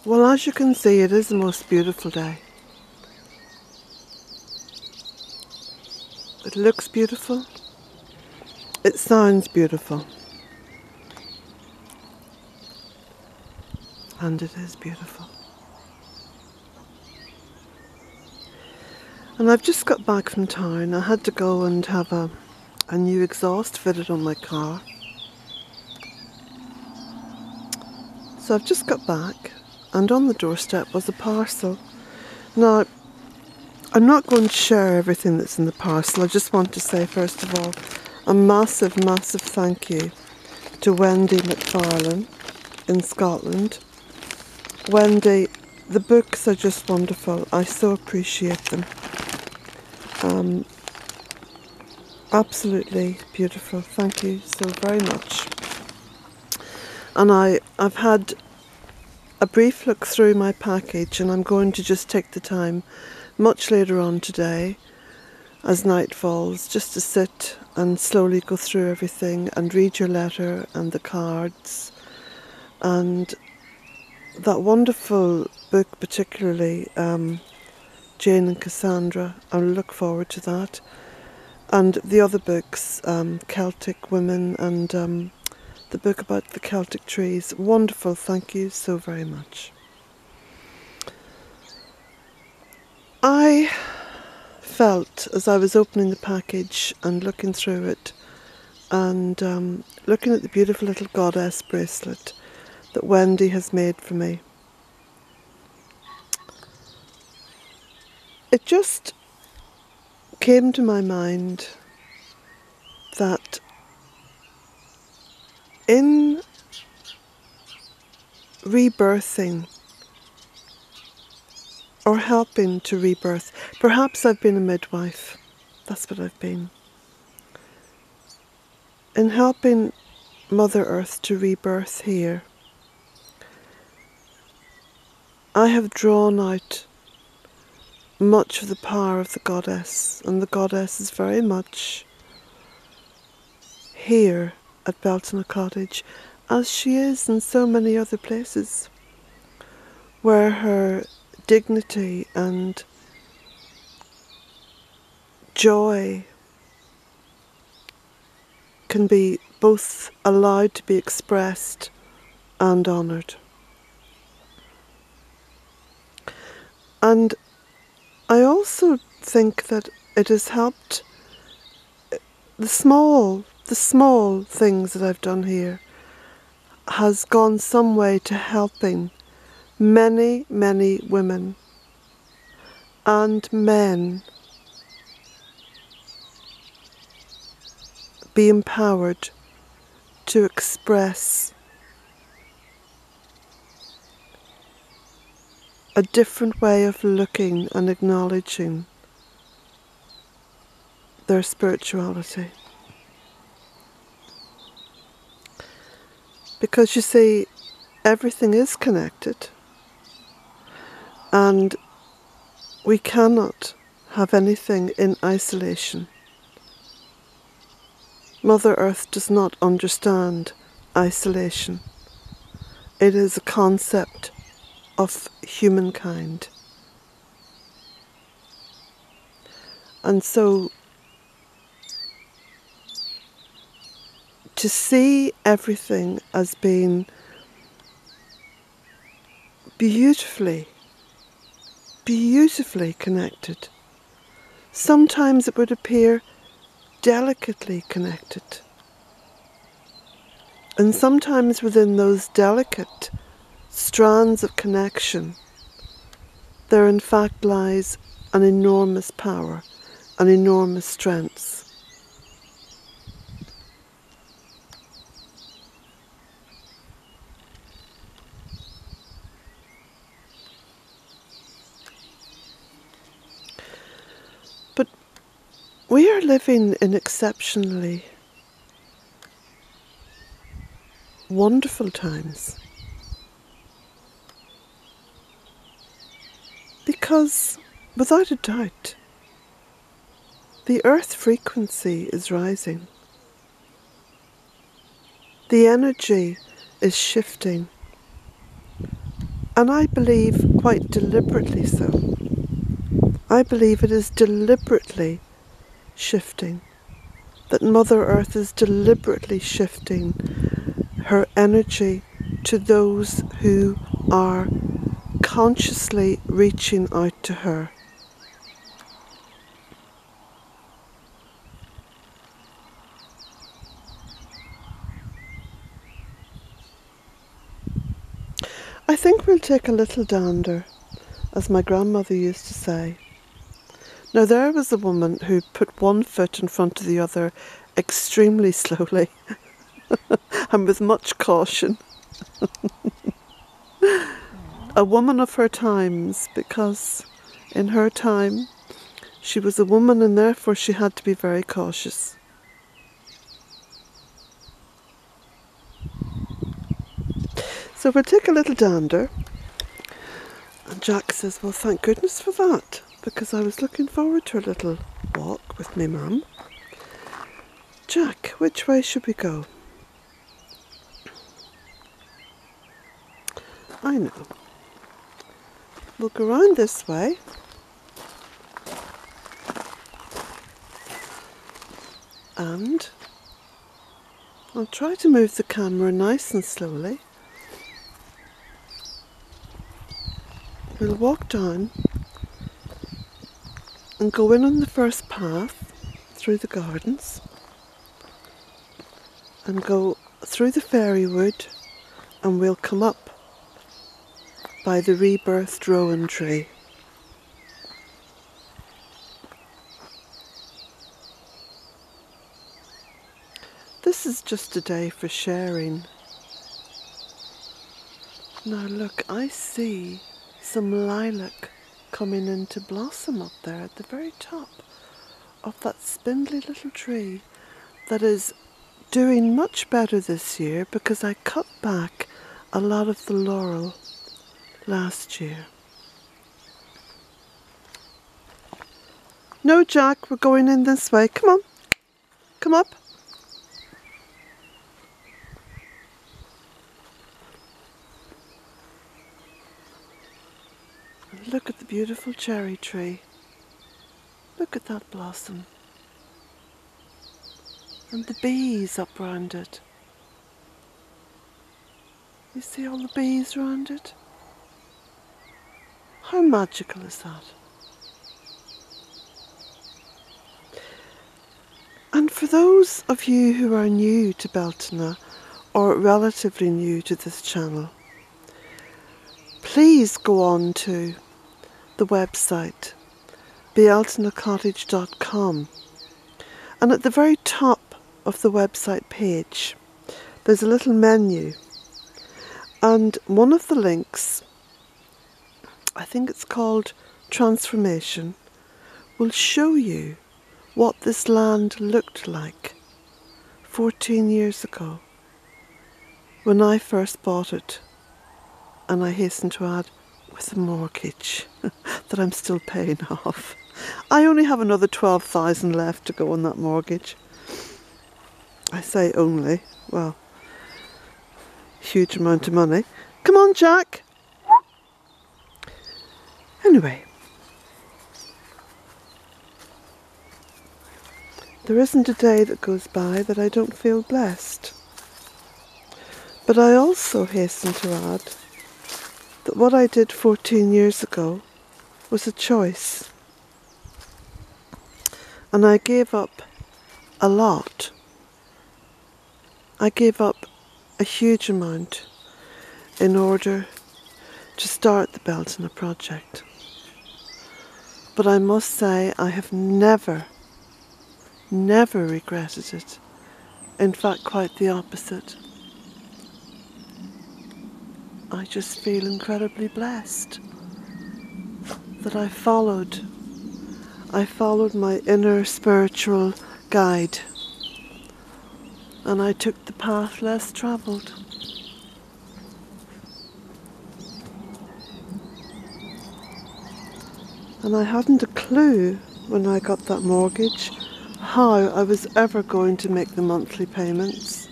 Well, as you can see, it is the most beautiful day. It looks beautiful. It sounds beautiful. And it is beautiful. And I've just got back from town. I had to go and have a new exhaust fitted on my car. So I've just got back, and on the doorstep was a parcel. Now, I'm not going to share everything that's in the parcel. I just want to say, first of all, a massive, massive thank you to Wendy McFarlane in Scotland. Wendy, the books are just wonderful. I so appreciate them. Absolutely beautiful. Thank you so very much. And I've had a brief look through my package, and I'm going to just take the time much later on today as night falls just to sit and slowly go through everything and read your letter and the cards and that wonderful book, particularly Jane and Cassandra. I look forward to that, and the other books, Celtic Women and the book about the Celtic trees. Wonderful. Thank you so very much. I felt, as I was opening the package and looking through it and looking at the beautiful little goddess bracelet that Wendy has made for me, it just came to my mind that in rebirthing or helping to rebirth, perhaps I've been a midwife, that's what I've been, in helping Mother Earth to rebirth here, I have drawn out much of the power of the goddess, and the goddess is very much here at Beltona Cottage, as she is in so many other places, where her dignity and joy can be both allowed to be expressed and honoured. And I also think that it has helped the small things that I've done here has gone some way to helping many, many women and men be empowered to express a different way of looking and acknowledging their spirituality. Because you see, everything is connected, and we cannot have anything in isolation. Mother Earth does not understand isolation. It is a concept of humankind. And so to see everything as being beautifully connected, sometimes it would appear delicately connected, and sometimes within those delicate strands of connection there in fact lies an enormous power, an enormous strength. But we are living in exceptionally wonderful times, because without a doubt the earth frequency is rising, the energy is shifting, And I believe quite deliberately so. I believe it is deliberately shifting, that Mother Earth is deliberately shifting her energy to those who are consciously reaching out to her. I think we'll take a little dander, as my grandmother used to say. Now there was a woman who put one foot in front of the other extremely slowly and with much caution. A woman of her times, because in her time she was a woman and therefore she had to be very cautious. So we'll take a little dander. And Jack says, well, thank goodness for that, because I was looking forward to a little walk with me mum. Jack, which way should we go? I know. We'll go round this way. And I'll try to move the camera nice and slowly. We'll walk down and go in on the first path through the gardens and go through the fairy wood, and we'll come up by the rebirthed rowan tree. This is just a day for sharing. Now look, I see some lilac coming into blossom up there at the very top of that spindly little tree that is doing much better this year because I cut back a lot of the laurel last year. No, Jack, we're going in this way. Come on, come up. Look at the beautiful cherry tree. Look at that blossom. And the bees up round it. You see all the bees round it? How magical is that? And for those of you who are new to Beltana, or relatively new to this channel, please go on to the website bealtanacottage.com, and at the very top of the website page there's a little menu, and one of the links, I think it's called Transformation, will show you what this land looked like 14 years ago when I first bought it, and I hasten to add, with a mortgage that I'm still paying off. I only have another 12,000 left to go on that mortgage. I say only, well, huge amount of money. Come on, Jack. Anyway, there isn't a day that goes by that I don't feel blessed. But I also hasten to add that what I did 14 years ago was a choice. And I gave up a lot. I gave up a huge amount in order to start the Beltana project. But I must say I have never regretted it. In fact, quite the opposite. I just feel incredibly blessed that I followed my inner spiritual guide, and I took the path less travelled. And I hadn't a clue when I got that mortgage how I was ever going to make the monthly payments,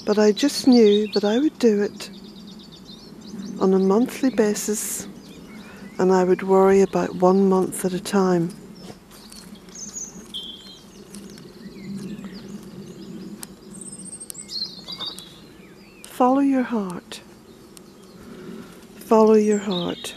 but I just knew that I would do it. on a monthly basis, and I would worry about 1 month at a time. Follow your heart. Follow your heart.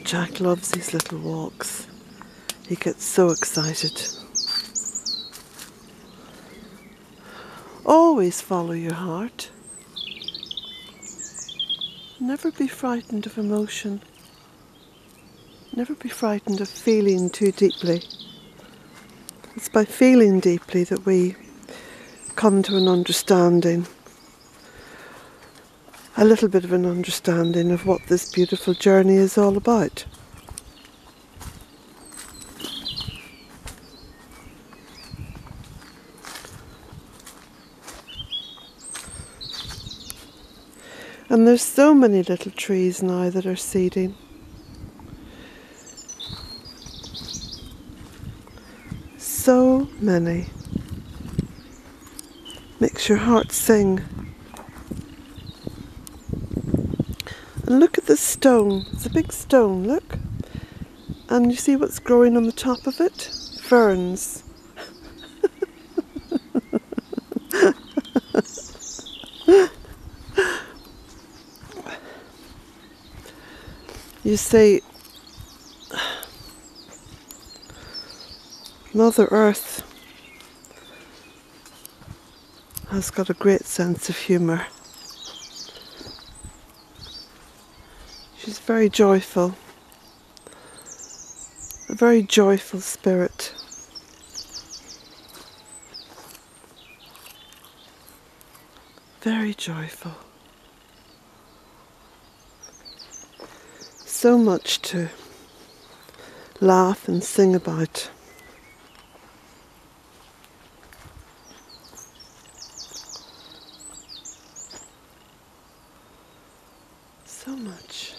Jack loves these little walks. He gets so excited. Always follow your heart. Never be frightened of emotion. Never be frightened of feeling too deeply. It's by feeling deeply that we come to an understanding, a little bit of an understanding of what this beautiful journey is all about. And there's so many little trees now that are seeding. So many. Makes your heart sing. And look at this stone. It's a big stone, look. And you see what's growing on the top of it? Ferns. You see, Mother Earth has got a great sense of humour. She's very joyful, a very joyful spirit. Very joyful. So much to laugh and sing about. So much.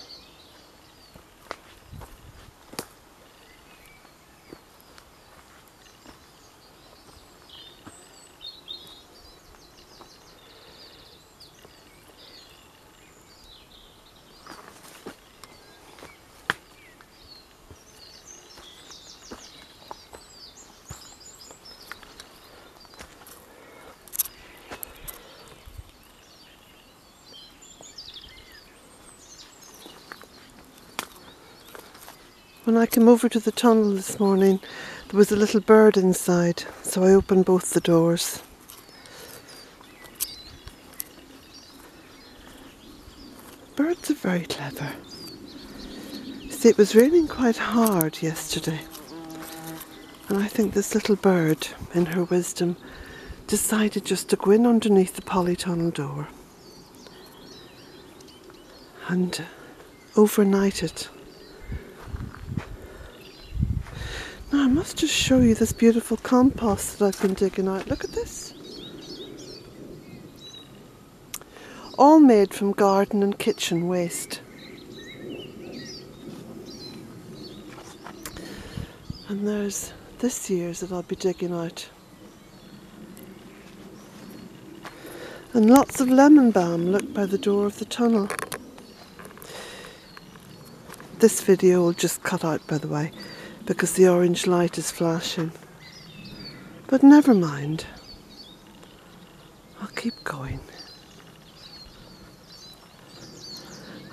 When I came over to the tunnel this morning, there was a little bird inside, so I opened both the doors. Birds are very clever. See, it was raining quite hard yesterday, and I think this little bird, in her wisdom, decided just to go in underneath the polytunnel door and overnight it. Now I must just show you this beautiful compost that I've been digging out. Look at this. All made from garden and kitchen waste. And there's this year's that I'll be digging out. And lots of lemon balm, look, by the door of the tunnel. This video will just cut out, by the way, because the orange light is flashing. But never mind. I'll keep going.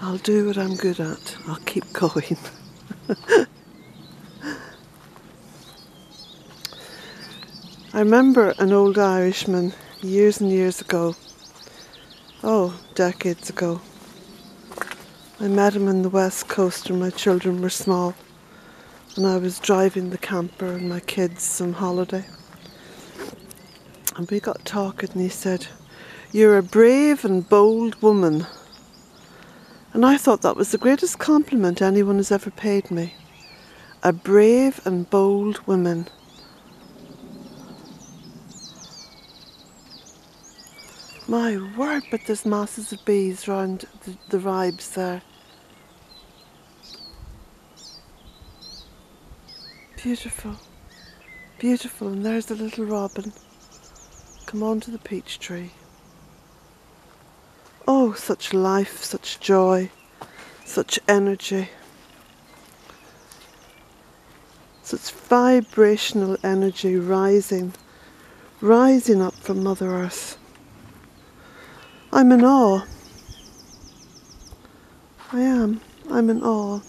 I'll do what I'm good at. I'll keep going. I remember an old Irishman years and years ago, decades ago. I met him on the west coast when my children were small, and I was driving the camper and my kids on holiday. And we got talking and he said, "You're a brave and bold woman." And I thought that was the greatest compliment anyone has ever paid me. A brave and bold woman. My word, but there's masses of bees round the ribes there. Beautiful, beautiful. And there's the little robin. Come on to the peach tree. Oh, such life, such joy, such energy. Such vibrational energy rising up from Mother Earth. I'm in awe. I am. I'm in awe.